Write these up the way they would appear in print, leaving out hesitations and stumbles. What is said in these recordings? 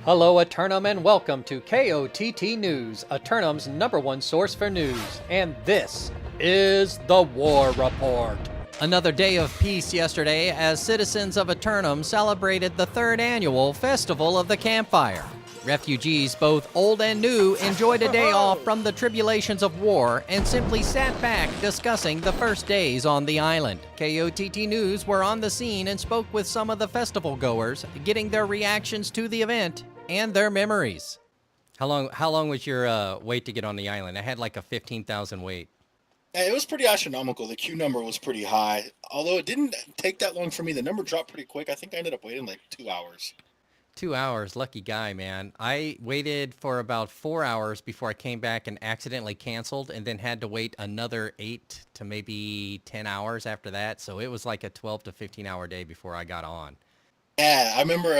Hello, Eternum, and welcome to KOTT News, Eternum's #1 source for news. And this is the War Report. Another day of peace yesterday as citizens of Eternum celebrated the 3rd annual Festival of the Campfire. Refugees, both old and new, enjoyed a day off from the tribulations of war and simply sat back discussing the first days on the island. KOTT News were on the scene and spoke with some of the festival goers, getting their reactions to the event and their memories. How long was your wait to get on the island? I had like a 15,000 wait. It was pretty astronomical. The queue number was pretty high. Although it didn't take that long for me. The number dropped pretty quick. I think I ended up waiting like 2 hours. 2 hours, lucky guy, man. I waited for about 4 hours before I came back and accidentally canceled and then had to wait another 8 to maybe 10 hours after that. So it was like a 12 to 15 hour day before I got on. Yeah, I remember,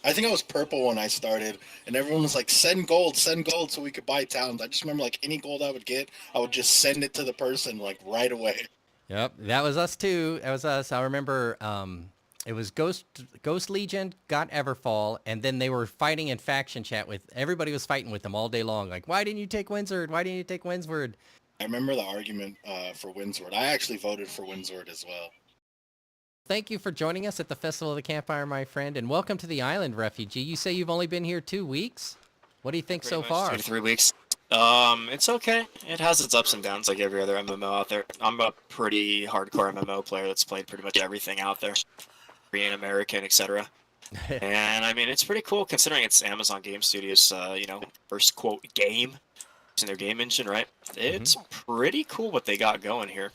I think I was purple when I started, and everyone was like, send gold so we could buy towns. I just remember like any gold I would get, I would just send it to the person like right away. Yep, that was us too. That was us. I remember it was Ghost Legion got Everfall, and then they were fighting in faction chat with, everybody was fighting with them all day long. Like, why didn't you take Windsword? Why didn't you take Windsword? I remember the argument for Windsword. I actually voted for Windsword as well. Thank you for joining us at the Festival of the Campfire, my friend, and welcome to the island, refugee. You say you've only been here 2 weeks? What do you think so far? 2 to 3 weeks. It's okay. It has its ups and downs like every other MMO out there. I'm a pretty hardcore MMO player that's played pretty much everything out there. Korean, American, etc. And I mean, it's pretty cool considering it's Amazon Game Studios, first quote game. Using their game engine, right? It's pretty cool what they got going here.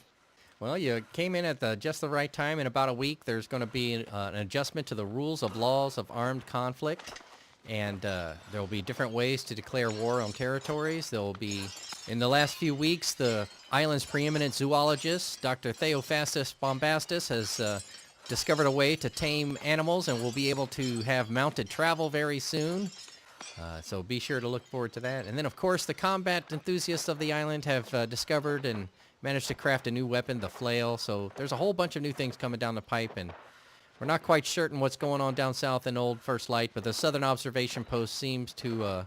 Well, you came in at just the right time. In about a week, there's going to be an adjustment to the rules of laws of armed conflict, and there will be different ways to declare war on territories. There will be, in the last few weeks, the island's preeminent zoologist, Dr. Theophastus Bombastus, has discovered a way to tame animals, and we'll be able to have mounted travel very soon. So be sure to look forward to that. And then, of course, the combat enthusiasts of the island have discovered and managed to craft a new weapon, the flail. So there's a whole bunch of new things coming down the pipe, and we're not quite certain what's going on down south in Old First Light, but the Southern Observation Post seems to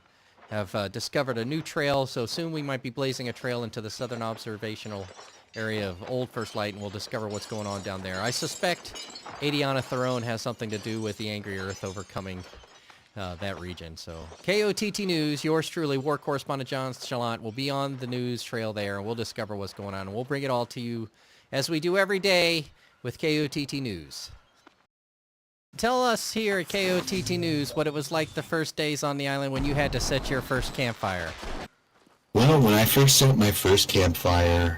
have discovered a new trail, so soon we might be blazing a trail into the Southern Observational area of Old First Light, and we'll discover what's going on down there. I suspect Adiana Throne has something to do with the Angry Earth overcoming that region. So KOTT News, yours truly, war correspondent JChalant, will be on the news trail there, and we'll discover what's going on, and we'll bring it all to you as we do every day with KOTT News. Tell us here at KOTT News what it was like the first days on the island when you had to set your first campfire. Well, when I first set my first campfire,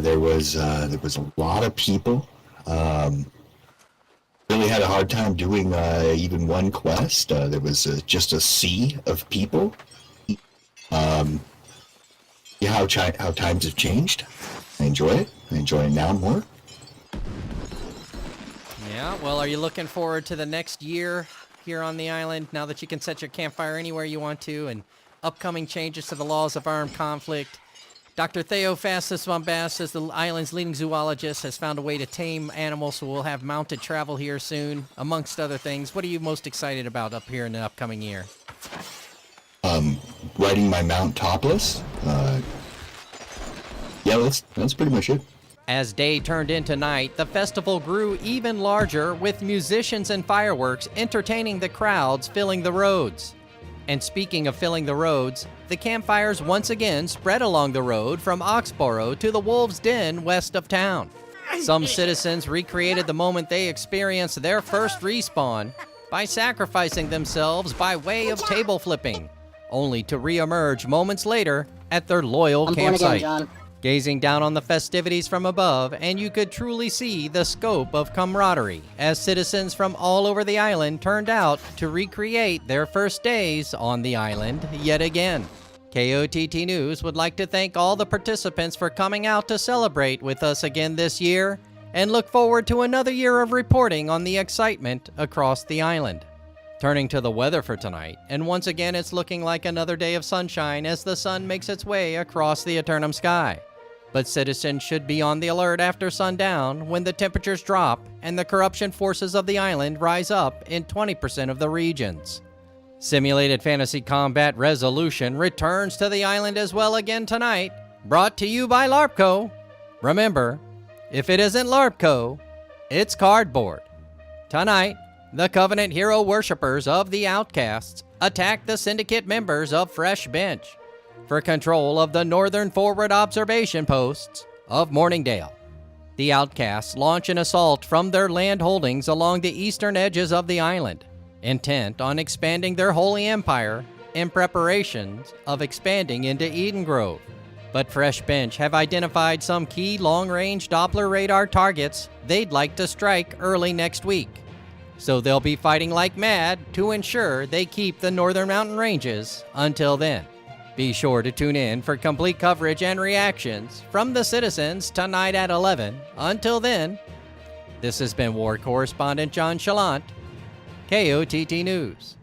there was a lot of people. Really had a hard time doing even one quest. There was just a sea of people. Yeah, how times have changed. I enjoy it. I enjoy it now more. Yeah, well, are you looking forward to the next year here on the island now that you can set your campfire anywhere you want to, and upcoming changes to the laws of armed conflict? Dr. Theophastus Bombastus, the island's leading zoologist, has found a way to tame animals, so we'll have mounted travel here soon, amongst other things. What are you most excited about up here in the upcoming year? Riding my mount topless. Yeah, that's pretty much it. As day turned into night, the festival grew even larger, with musicians and fireworks entertaining the crowds filling the roads. And speaking of filling the roads, the campfires once again spread along the road from Oxborough to the Wolves' Den west of town. Some citizens recreated the moment they experienced their first respawn by sacrificing themselves by way of table flipping, only to re-emerge moments later at their loyal campsite. John. Gazing down on the festivities from above, and you could truly see the scope of camaraderie as citizens from all over the island turned out to recreate their first days on the island yet again. KOTT News would like to thank all the participants for coming out to celebrate with us again this year, and look forward to another year of reporting on the excitement across the island. Turning to the weather for tonight, and once again it's looking like another day of sunshine as the sun makes its way across the Eternum sky. But citizens should be on the alert after sundown when the temperatures drop and the corruption forces of the island rise up in 20% of the regions. Simulated Fantasy Combat Resolution returns to the island as well again tonight, brought to you by LARPCO. Remember, if it isn't LARPCO, it's cardboard. Tonight, the Covenant hero worshippers of the Outcasts attack the Syndicate members of Fresh Bench for control of the northern forward observation posts of Morningdale. The Outcasts launch an assault from their land holdings along the eastern edges of the island, intent on expanding their holy empire in preparations of expanding into Eden Grove. But Fresh Bench have identified some key long-range Doppler radar targets they'd like to strike early next week. So they'll be fighting like mad to ensure they keep the northern mountain ranges until then. Be sure to tune in for complete coverage and reactions from the citizens tonight at 11. Until then, this has been War Correspondent JChalant, KOTT News.